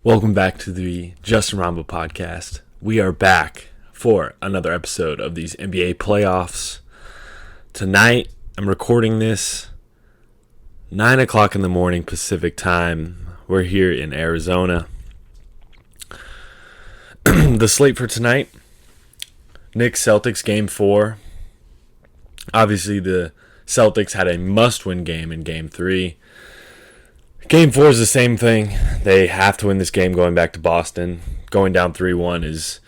Welcome back to the Justin Rombo podcast. We are back for another episode of these NBA playoffs. Tonight, I'm recording this 9 o'clock in the morning Pacific time. We're here in Arizona. The slate for tonight, Knicks Celtics game 4. Obviously, the Celtics had a must-win game in game 3. Game 4 is the same thing. They have to win this game going back to Boston. Going down 3-1 is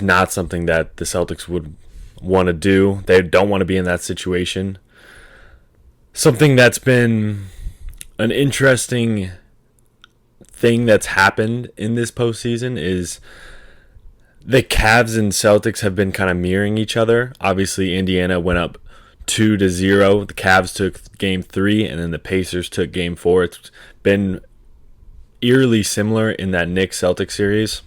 not something that the Celtics would want to do. They don't want to be in that situation. Something that's been an interesting thing that's happened in this postseason is the Cavs and Celtics have been kind of mirroring each other. Obviously, Indiana went up 2-0. The Cavs took game 3, and then the Pacers took game 4. It's been eerily similar in that Knicks-Celtics series.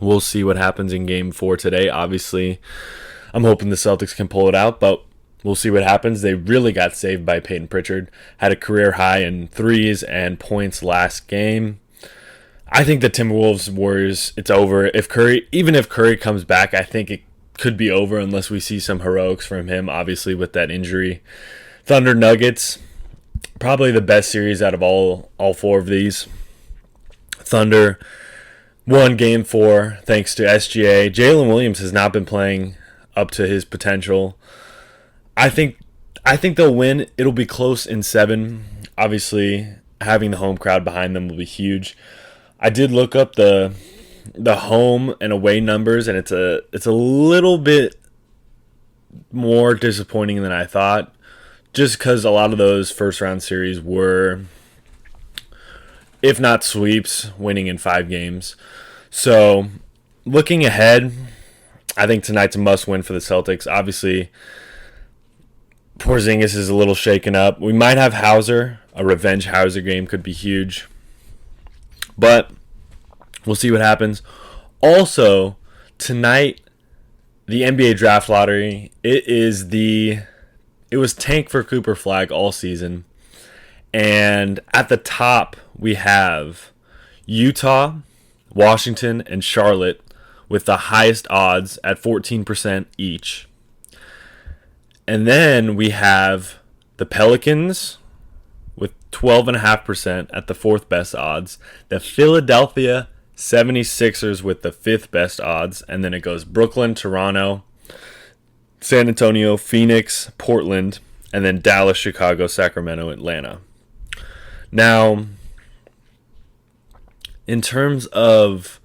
We'll see what happens in game 4 today. Obviously, I'm hoping the Celtics can pull it out, but we'll see what happens. They really got saved by Peyton Pritchard. Had a career high in threes and points last game. I think the Timberwolves Warriors, it's over. Even if Curry comes back, I think it could be over unless we see some heroics from him, obviously, with that injury. Thunder Nuggets, probably the best series out of all 4 of these. Thunder won game 4 thanks to SGA. Jalen Williams has not been playing up to his potential. I think they'll win. It'll be close in 7. Obviously, having the home crowd behind them will be huge. I did look up the home and away numbers, and it's a little bit more disappointing than I thought, just because a lot of those first round series were, if not sweeps, winning in 5 games. So looking ahead, I think tonight's a must win for the Celtics. Obviously, Porzingis is a little shaken up. We might have Hauser. A revenge Hauser game could be huge, but we'll see what happens. Also, tonight, the NBA draft lottery, it was tank for Cooper Flag all season. And at the top, we have Utah, Washington, and Charlotte with the highest odds at 14% each. And then we have the Pelicans with 12.5% at the 4th best odds. The Philadelphia 76ers with the 5th best odds. And then it goes Brooklyn, Toronto, San Antonio, Phoenix, Portland, and then Dallas, Chicago, Sacramento, Atlanta. Now, in terms of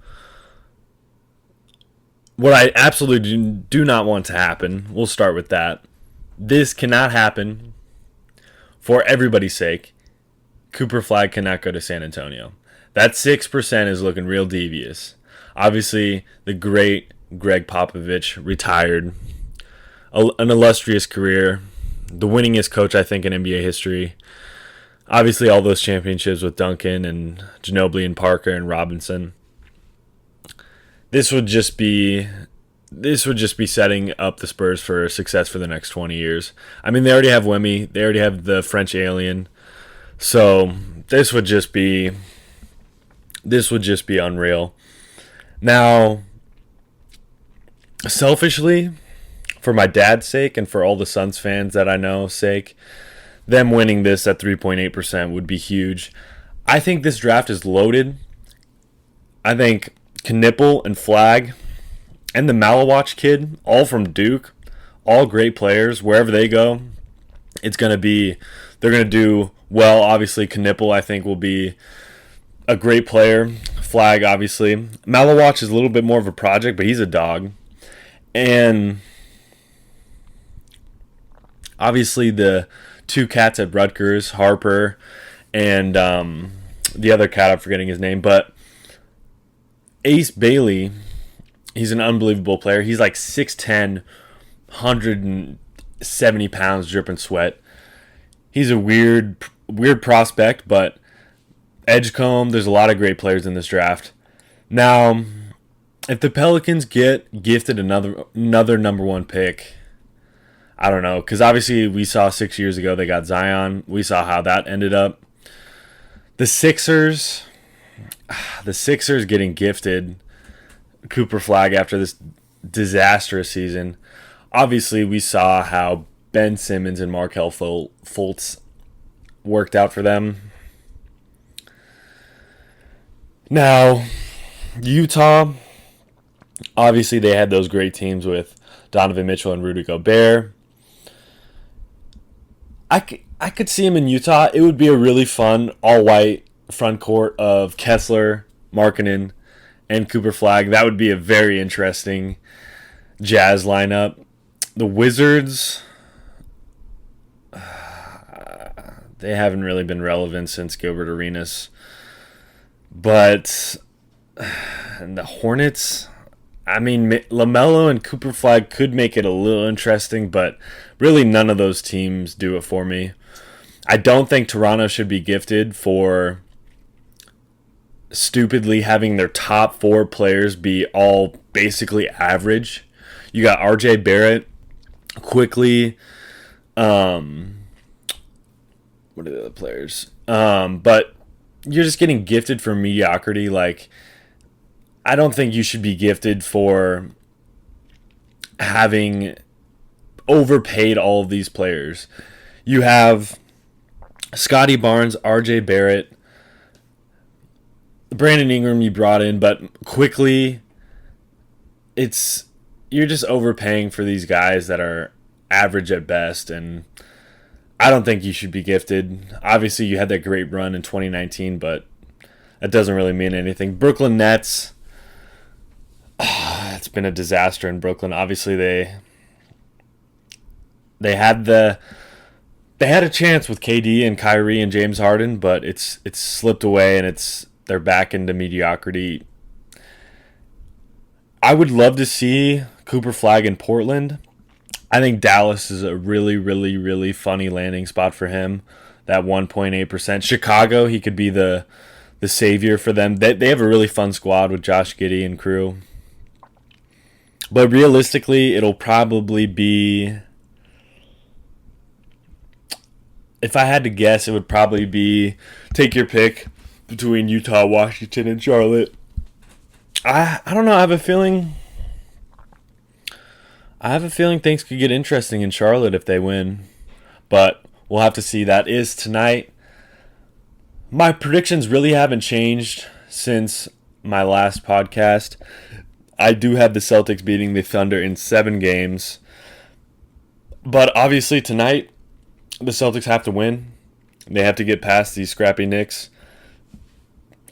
what I absolutely do not want to happen, we'll start with that. This cannot happen for everybody's sake. Cooper Flag cannot go to San Antonio. That 6% is looking real devious. Obviously, the great Greg Popovich retired. An illustrious career. The winningest coach, I think, in NBA history. Obviously, all those championships with Duncan and Ginobili and Parker and Robinson. This would just be setting up the Spurs for success for the next 20 years. I mean, they already have Wemmy. They already have the French alien. So this would just be unreal. Now, selfishly, for my dad's sake and for all the Suns fans that I know's sake, them winning this at 3.8% would be huge. I think this draft is loaded. I think Knipple and Flag and the Malawatch kid, all from Duke, all great players. Wherever they go, they're going to do well. Obviously, Knipple, I think, will be a great player. Flag, obviously. Malawatch is a little bit more of a project, but he's a dog. And obviously, the 2 cats at Rutgers, Harper, and the other cat, I'm forgetting his name, but Ace Bailey, he's an unbelievable player. He's like 6'10", 170 pounds, dripping sweat. He's a weird prospect, but Edgecombe, there's a lot of great players in this draft. Now, if the Pelicans get gifted another number 1 pick, I don't know, because obviously we saw 6 years ago they got Zion. We saw how that ended up. The Sixers, the Sixers getting gifted Cooper Flag after this disastrous season. Obviously, we saw how Ben Simmons and Markelle Fultz worked out for them. Now, Utah, obviously they had those great teams with Donovan Mitchell and Rudy Gobert. I could see him in Utah. It would be a really fun all-white front court of Kessler, Markkanen, and Cooper Flag. That would be a very interesting Jazz lineup. The Wizards, they haven't really been relevant since Gilbert Arenas. But the Hornets, I mean, LaMelo and Cooper Flag could make it a little interesting, but really none of those teams do it for me. I don't think Toronto should be gifted for stupidly having their top 4 players be all basically average. You got RJ Barrett, Quickly, what are the other players? But you're just getting gifted for mediocrity. Like, I don't think you should be gifted for having overpaid all of these players. You have Scotty Barnes, RJ Barrett, Brandon Ingram you brought in, but Quickly, you're just overpaying for these guys that are average at best, and I don't think you should be gifted. Obviously, you had that great run in 2019, but that doesn't really mean anything. Brooklyn Nets, it's been a disaster in Brooklyn. Obviously, they had a chance with KD and Kyrie and James Harden, but it's slipped away, and they're back into mediocrity. I would love to see Cooper Flag in Portland. I think Dallas is a really, really, really funny landing spot for him. That 1.8%. Chicago, he could be the savior for them. They have a really fun squad with Josh Giddey and crew. But realistically, it'll probably be, if I had to guess, it would probably be, take your pick between Utah, Washington, and Charlotte. I don't know. I have a feeling things could get interesting in Charlotte if they win. But we'll have to see. That is tonight. My predictions really haven't changed since my last podcast. I do have the Celtics beating the Thunder in 7 games. But obviously tonight, the Celtics have to win. They have to get past these scrappy Knicks.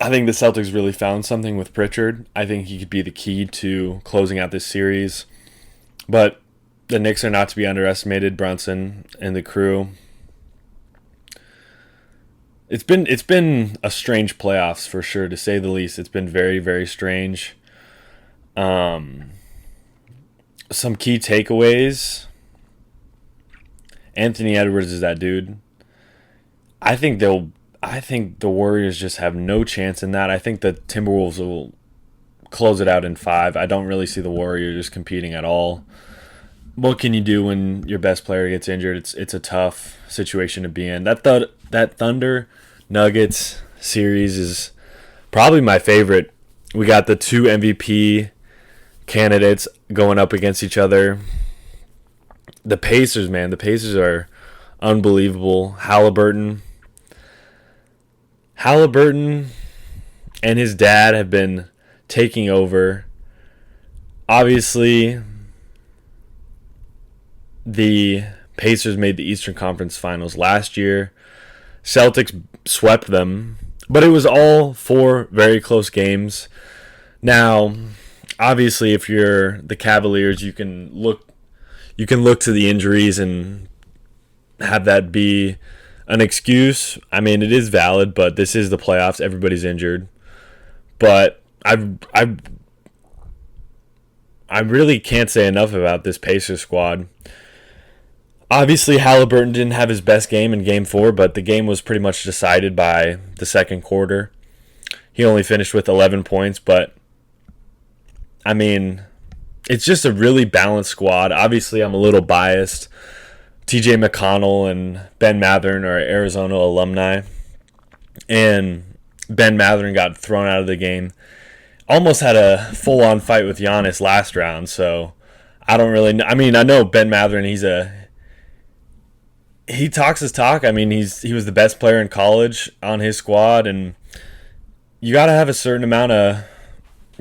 I think the Celtics really found something with Pritchard. I think he could be the key to closing out this series. But the Knicks are not to be underestimated, Brunson and the crew. It's been a strange playoffs for sure, to say the least. It's been very, very strange. Some key takeaways. Anthony Edwards is that dude. I think the Warriors just have no chance in that. I think the Timberwolves will close it out in 5. I don't really see the Warriors competing at all. What can you do when your best player gets injured? It's a tough situation to be in. That Thunder Nuggets series is probably my favorite. We got the 2 MVP candidates going up against each other. The Pacers, man. The Pacers are unbelievable. Halliburton and his dad have been taking over. Obviously, the Pacers made the Eastern Conference Finals last year. Celtics swept them, but it was all 4 very close games. Now, obviously, if you're the Cavaliers, you can look to the injuries and have that be an excuse. I mean, it is valid, but this is the playoffs. Everybody's injured. But I really can't say enough about this Pacers squad. Obviously, Halliburton didn't have his best game in Game 4, but the game was pretty much decided by the second quarter. He only finished with 11 points, but, I mean, it's just a really balanced squad. Obviously, I'm a little biased. TJ McConnell and Ben Mathern are Arizona alumni. And Ben Mathurin got thrown out of the game. Almost had a full-on fight with Giannis last round, so I don't really know. I mean, I know Ben Mathurin, he talks his talk. I mean, he was the best player in college on his squad, and you got to have a certain amount of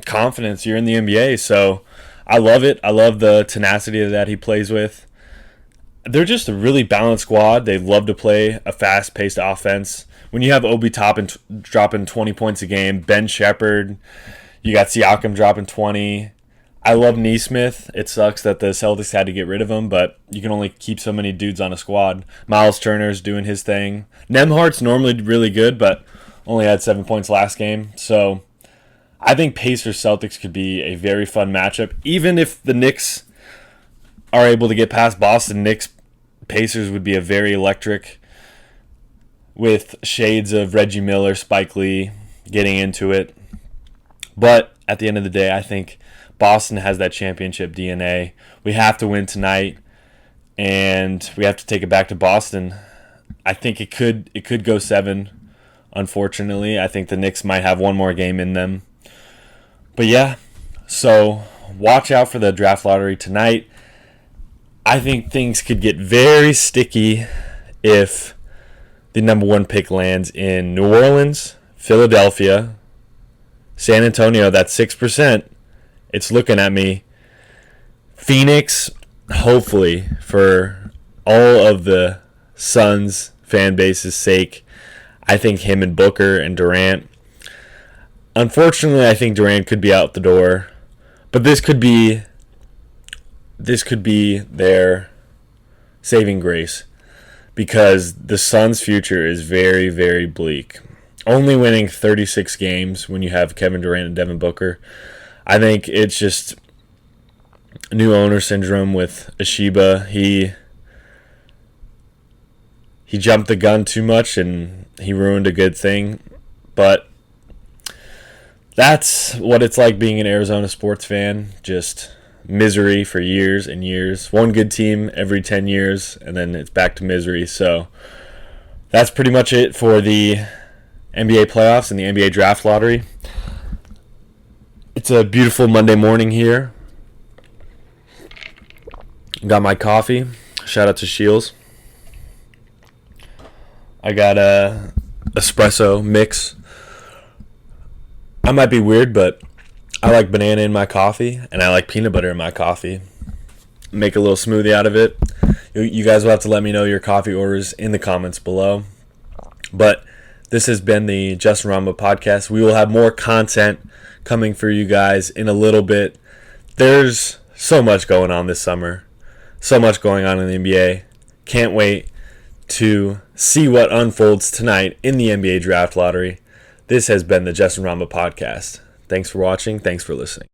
confidence. You're in the NBA, so I love it. I love the tenacity that he plays with. They're just a really balanced squad. They love to play a fast-paced offense. When you have Obi Toppin dropping 20 points a game, Ben Shepherd, you got Siakam dropping 20. I love Nesmith. It sucks that the Celtics had to get rid of him, but you can only keep so many dudes on a squad. Miles Turner's doing his thing. Nembhard's normally really good, but only had 7 points last game. So I think Pacers-Celtics could be a very fun matchup. Even if the Knicks are able to get past Boston, Knicks-Pacers would be a very electric, with shades of Reggie Miller, Spike Lee getting into it. But at the end of the day, I think Boston has that championship DNA. We have to win tonight, and we have to take it back to Boston. I think it could go 7, unfortunately. I think the Knicks might have one more game in them. But yeah, so watch out for the draft lottery tonight. I think things could get very sticky if the number 1 pick lands in New Orleans, Philadelphia, San Antonio. That's 6%. It's looking at me. Phoenix, hopefully, for all of the Suns fan base's sake, I think him and Booker and Durant. Unfortunately, I think Durant could be out the door, but this could be their saving grace, because the Suns' future is very, very bleak. Only winning 36 games when you have Kevin Durant and Devin Booker. I think it's just new owner syndrome with Ishiba. He jumped the gun too much and he ruined a good thing. But that's what it's like being an Arizona sports fan. Just misery for years and years. One good team every 10 years, and then it's back to misery. So that's pretty much it for the NBA playoffs and the NBA draft lottery. It's a beautiful Monday morning here. Got my coffee. Shout out to Shields. I got a espresso mix. I might be weird, but I like banana in my coffee, and I like peanut butter in my coffee. Make a little smoothie out of it. You guys will have to let me know your coffee orders in the comments below. But this has been the Justin Ramba podcast. We will have more content coming for you guys in a little bit. There's so much going on this summer. So much going on in the NBA. Can't wait to see what unfolds tonight in the NBA draft lottery. This has been the Justin Ramba podcast. Thanks for watching. Thanks for listening.